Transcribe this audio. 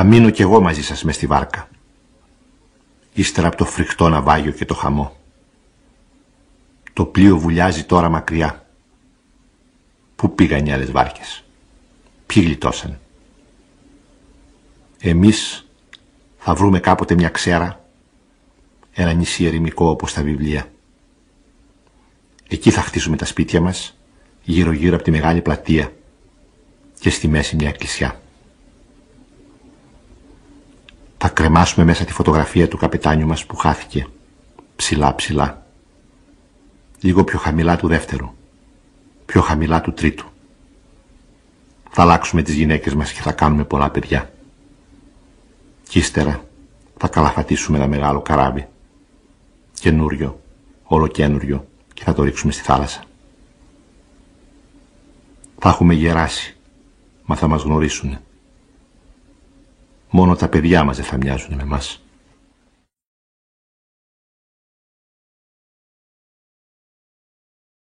Θα μείνω κι εγώ μαζί σας μες στη βάρκα, ύστερα από το φρικτό ναυάγιο και το χαμό. Το πλοίο βουλιάζει τώρα μακριά. Πού πήγαν οι άλλες βάρκες? Ποιοι γλιτώσαν? Εμείς θα βρούμε κάποτε μια ξέρα, ένα νησί ερημικό όπως τα βιβλία. Εκεί θα χτίσουμε τα σπίτια μας, γύρω-γύρω από τη μεγάλη πλατεία και στη μέση μια εκκλησιά. Θα κρεμάσουμε μέσα τη φωτογραφία του καπετάνιου μας που χάθηκε, ψηλά-ψηλά. Λίγο πιο χαμηλά του δεύτερου, πιο χαμηλά του τρίτου. Θα αλλάξουμε τις γυναίκες μας και θα κάνουμε πολλά παιδιά. Κι ύστερα θα καλαφατίσουμε ένα μεγάλο καράβι, καινούριο, ολοκένουριο, και θα το ρίξουμε στη θάλασσα. Θα έχουμε γεράσει, μα θα μας γνωρίσουνε. Μόνο τα παιδιά μας δεν θα μοιάζουν με μας.